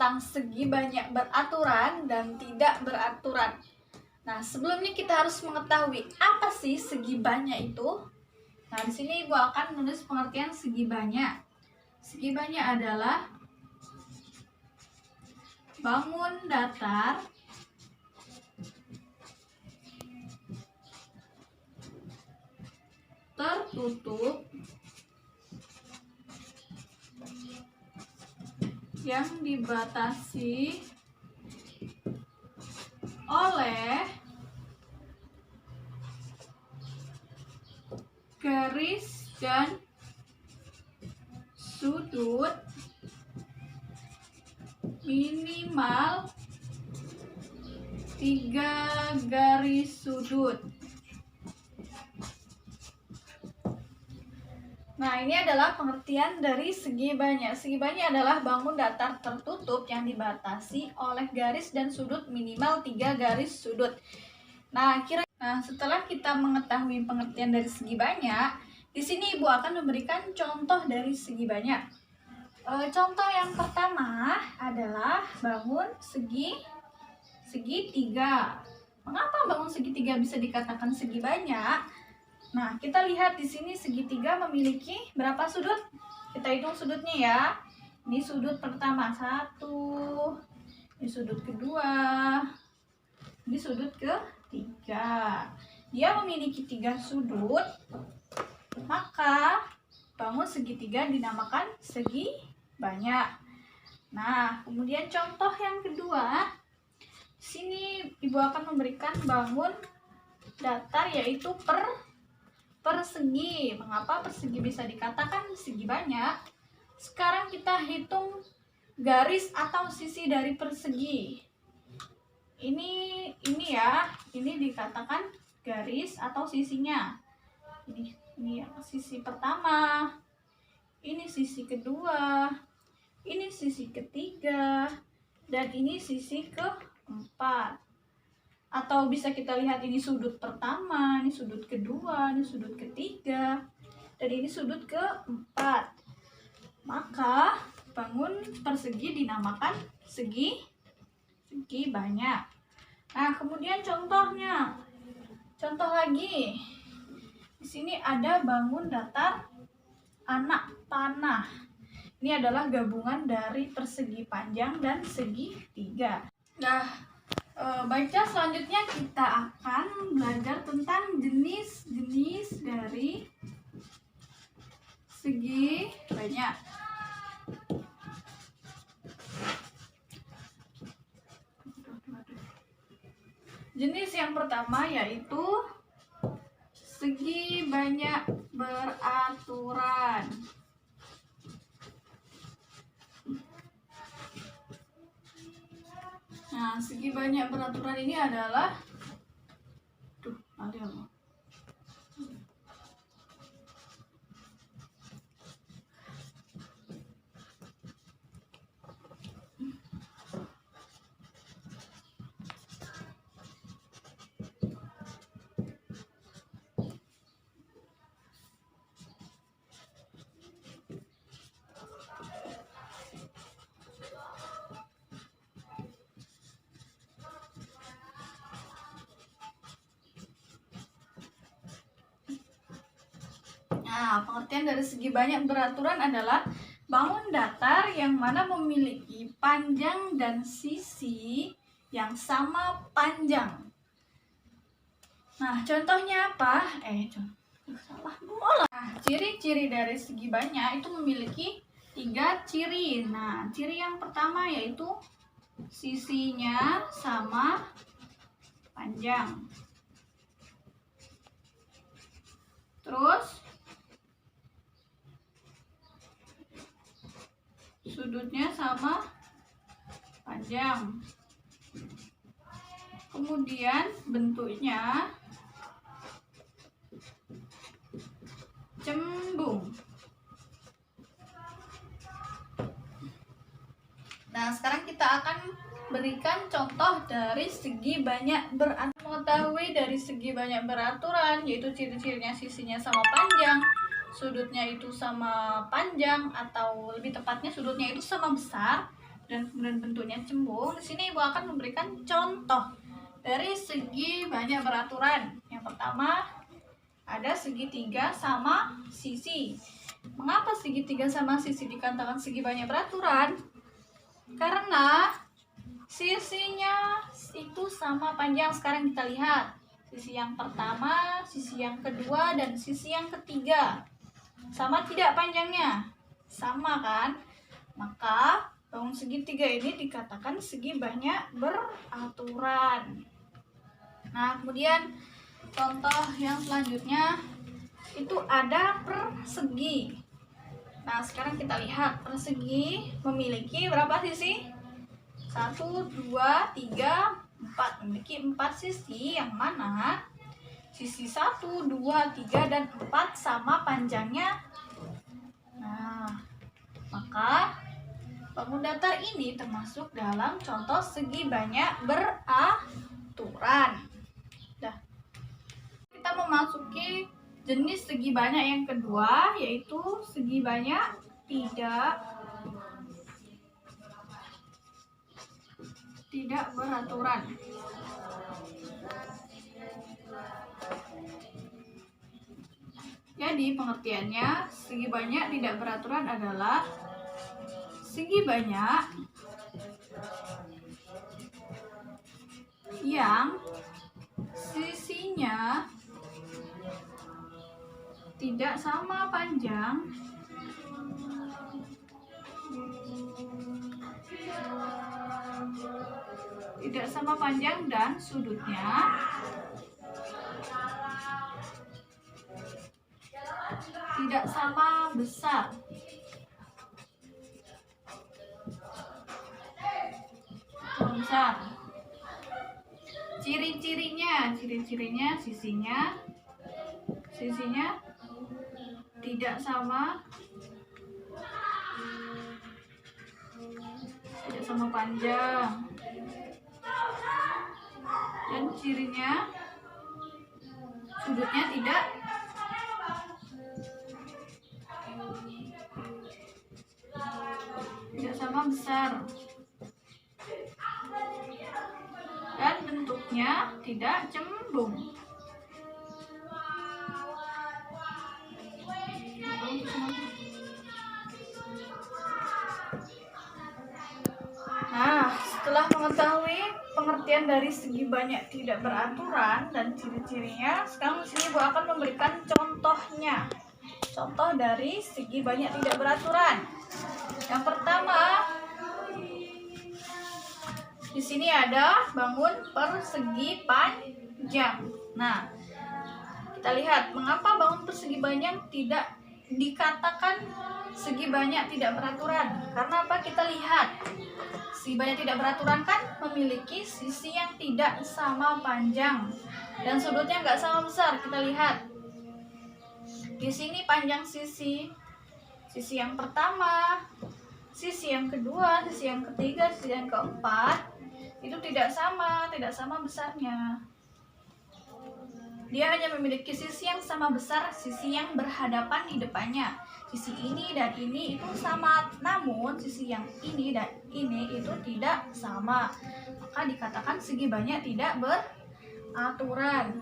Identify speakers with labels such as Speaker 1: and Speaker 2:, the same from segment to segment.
Speaker 1: tentang segi banyak beraturan dan tidak beraturan. Nah, sebelumnya kita harus mengetahui apa sih segi banyak itu. Nah, di sini Ibu akan menulis pengertian segi banyak. Segi banyak adalah bangun datar tertutup yang dibatasi oleh garis dan sudut minimal 3 garis sudut. Nah, ini adalah pengertian dari segi banyak. Segi banyak adalah bangun datar tertutup yang dibatasi oleh garis dan sudut minimal 3 garis sudut. Nah, setelah kita mengetahui pengertian dari segi banyak, di sini Ibu akan memberikan contoh dari segi banyak. Contoh yang pertama adalah bangun segitiga. Mengapa bangun segitiga bisa dikatakan segi banyak? Nah, kita lihat di sini segitiga memiliki berapa sudut? Kita hitung sudutnya ya. Ini sudut pertama 1, ini sudut kedua, ini sudut ketiga. Dia memiliki 3 sudut, maka bangun segitiga dinamakan segi banyak. Nah, kemudian contoh yang kedua, di sini Ibu akan memberikan bangun datar yaitu persegi. Mengapa persegi bisa dikatakan segi banyak? Sekarang kita hitung garis atau sisi dari persegi. Ini ya, ini dikatakan garis atau sisinya. Ini sisi pertama, ini sisi kedua, ini sisi ketiga, dan ini sisi keempat. Atau bisa kita lihat ini sudut pertama, ini sudut kedua, ini sudut ketiga, dan ini sudut keempat. Maka bangun persegi dinamakan segi banyak. Nah, kemudian contohnya. Contoh lagi. Di sini ada bangun datar anak panah. Ini adalah gabungan dari persegi panjang dan segitiga. Nah, baca selanjutnya kita akan belajar tentang jenis-jenis dari segi banyak. Jenis yang pertama yaitu segi banyak beraturan. Nah, segi banyak beraturan ini adalah Nah, pengertian dari segi banyak beraturan adalah bangun datar yang mana memiliki panjang dan sisi yang sama panjang. Nah, contohnya apa? Nah, ciri-ciri dari segi banyak itu memiliki 3 ciri. Nah, ciri yang pertama yaitu sisinya sama panjang. Terus sudutnya sama panjang. Kemudian bentuknya cembung. Nah, sekarang kita akan berikan contoh dari segi banyak beraturan. Mengetahui dari segi banyak beraturan, yaitu ciri-cirinya sisinya sama panjang, sudutnya itu sama panjang, atau lebih tepatnya sudutnya itu sama besar. dan kemudian bentuknya cembung. Di sini Ibu akan memberikan contoh dari segi banyak beraturan. Yang pertama, ada segitiga sama sisi. Mengapa segitiga sama sisi dikatakan segi banyak beraturan? Karena sisinya itu sama panjang. Sekarang kita lihat sisi yang pertama, sisi yang kedua, dan sisi yang ketiga. Sama tidak panjangnya? Sama kan? Maka bangun segitiga ini dikatakan segi banyak beraturan. Nah, kemudian contoh yang selanjutnya itu ada persegi. Nah, sekarang kita lihat persegi memiliki berapa sisi? 1, 2, 3, 4. Memiliki 4 sisi, yang mana sisi 1, 2, 3, dan 4 sama panjangnya. Nah, maka bangun datar ini termasuk dalam contoh segi banyak beraturan. Kita memasuki jenis segi banyak yang kedua, yaitu segi banyak tidak beraturan. Jadi pengertiannya, segi banyak tidak beraturan adalah segi banyak yang sisinya tidak sama panjang dan sudutnya tidak sama besar. Ciri-cirinya sisinya tidak sama panjang, dan cirinya sudutnya tidak sama besar, dan bentuknya tidak cembung. Nah, setelah mengetahui pengertian dari segi banyak tidak beraturan dan ciri-cirinya, sekarang di sini Bu akan memberikan contohnya. Contoh dari segi banyak tidak beraturan. Yang pertama, di sini ada bangun persegi panjang. Nah, kita lihat mengapa bangun persegi panjang tidak dikatakan segi banyak tidak beraturan. Karena apa? Kita lihat segi banyak tidak beraturan kan memiliki sisi yang tidak sama panjang dan sudutnya nggak sama besar. Kita lihat di sini panjang sisi yang pertama, sisi yang kedua, sisi yang ketiga, sisi yang keempat itu tidak sama besarnya. Dia hanya memiliki sisi yang sama besar, sisi yang berhadapan di depannya. Sisi ini dan ini itu sama, namun sisi yang ini dan ini itu tidak sama. Maka dikatakan segi banyak tidak beraturan.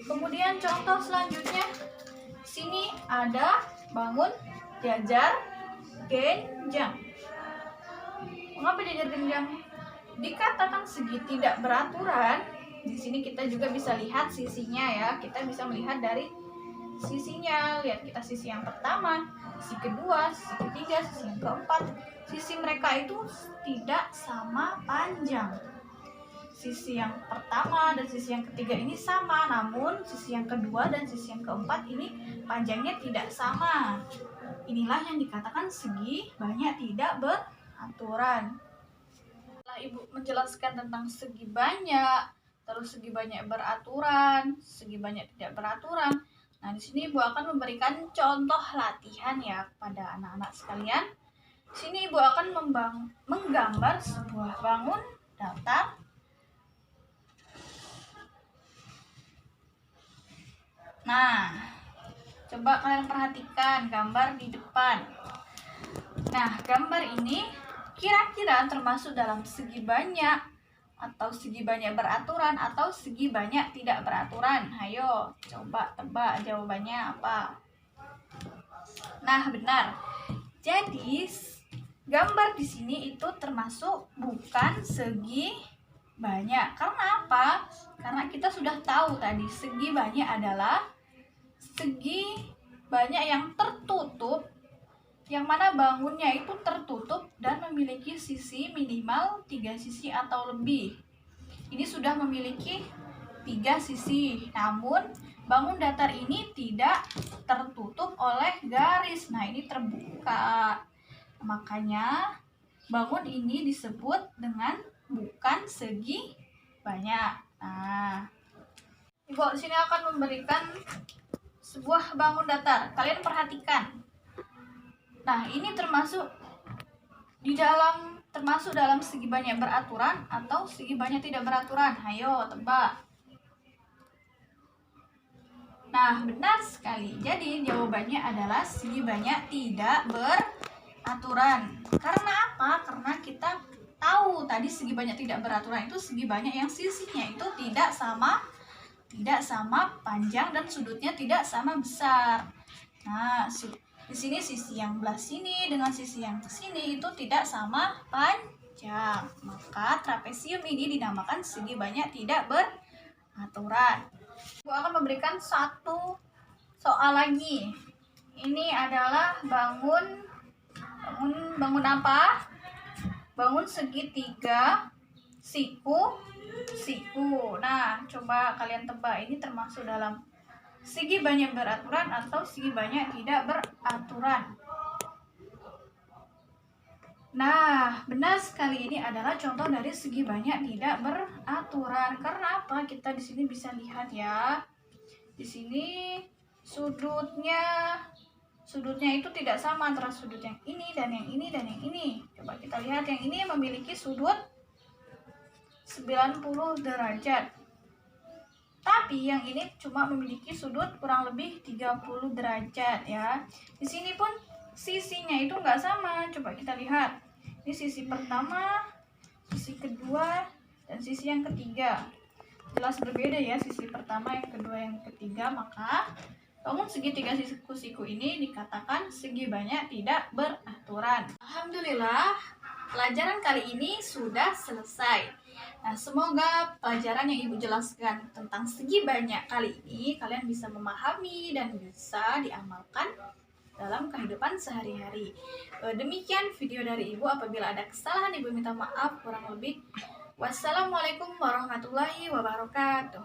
Speaker 1: Kemudian contoh selanjutnya, sini ada bangun jajar genjang. Mengapa jajar genjang dikatakan segi tidak beraturan? Di sini kita juga bisa lihat sisinya ya. Kita bisa melihat dari sisinya. Lihat kita sisi yang pertama, sisi kedua, sisi ketiga, sisi yang keempat. Sisi mereka itu tidak sama panjang. Sisi yang pertama dan sisi yang ketiga ini sama, namun sisi yang kedua dan sisi yang keempat ini panjangnya tidak sama. Inilah yang dikatakan segi banyak tidak beraturan. Setelah Ibu menjelaskan tentang segi banyak, terus segi banyak beraturan, segi banyak tidak beraturan. Nah, di sini Ibu akan memberikan contoh latihan ya kepada anak-anak sekalian. Di sini Ibu akan menggambar sebuah bangun datar. Nah, coba kalian perhatikan gambar di depan. Nah, gambar ini kira-kira termasuk dalam segi banyak atau segi banyak beraturan atau segi banyak tidak beraturan? Ayo coba tebak jawabannya apa. Nah, benar. Jadi gambar di sini itu termasuk bukan segi banyak. Karena apa? Karena kita sudah tahu tadi segi banyak adalah segi banyak yang tertutup, yang mana bangunnya itu tertutup dan memiliki sisi minimal 3 sisi atau lebih. Ini sudah memiliki 3 sisi, namun bangun datar ini tidak tertutup oleh garis. Nah, ini terbuka. Makanya bangun ini disebut dengan bukan segi banyak. Nah, Ibu di sini akan memberikan sebuah bangun datar. Kalian perhatikan. Nah, ini termasuk dalam segi banyak beraturan atau segi banyak tidak beraturan. Ayo tebak. Nah, benar sekali. Jadi jawabannya adalah segi banyak tidak beraturan. Karena apa? Karena kita tahu tadi segi banyak tidak beraturan itu segi banyak yang sisinya itu tidak sama panjang dan sudutnya tidak sama besar. Nah, di sini sisi yang belah sini dengan sisi yang sini itu tidak sama panjang. Maka trapesium ini dinamakan segi banyak tidak beraturan. Aku akan memberikan satu soal lagi. Ini adalah bangun apa? Bangun segitiga siku. Nah, coba kalian tebak ini termasuk dalam segi banyak beraturan atau segi banyak tidak beraturan. Nah, benar sekali, ini adalah contoh dari segi banyak tidak beraturan. Karena apa? Kita di sini bisa lihat ya. Di sini sudutnya itu tidak sama antara sudut yang ini dan yang ini dan yang ini. Coba kita lihat, yang ini memiliki sudut 90 derajat. Tapi yang ini cuma memiliki sudut kurang lebih 30 derajat ya. Di sini pun sisinya itu nggak sama. Coba kita lihat. Ini sisi pertama, sisi kedua, dan sisi yang ketiga. Jelas berbeda ya, sisi pertama, yang kedua, yang ketiga. Maka bangun segitiga siku-siku ini dikatakan segi banyak tidak beraturan. Alhamdulillah, pelajaran kali ini sudah selesai. Nah, semoga pelajaran yang Ibu jelaskan tentang segi banyak kali ini kalian bisa memahami dan bisa diamalkan dalam kehidupan sehari-hari. Demikian video dari Ibu. Apabila ada kesalahan, Ibu minta maaf kurang lebih. Wassalamualaikum warahmatullahi wabarakatuh.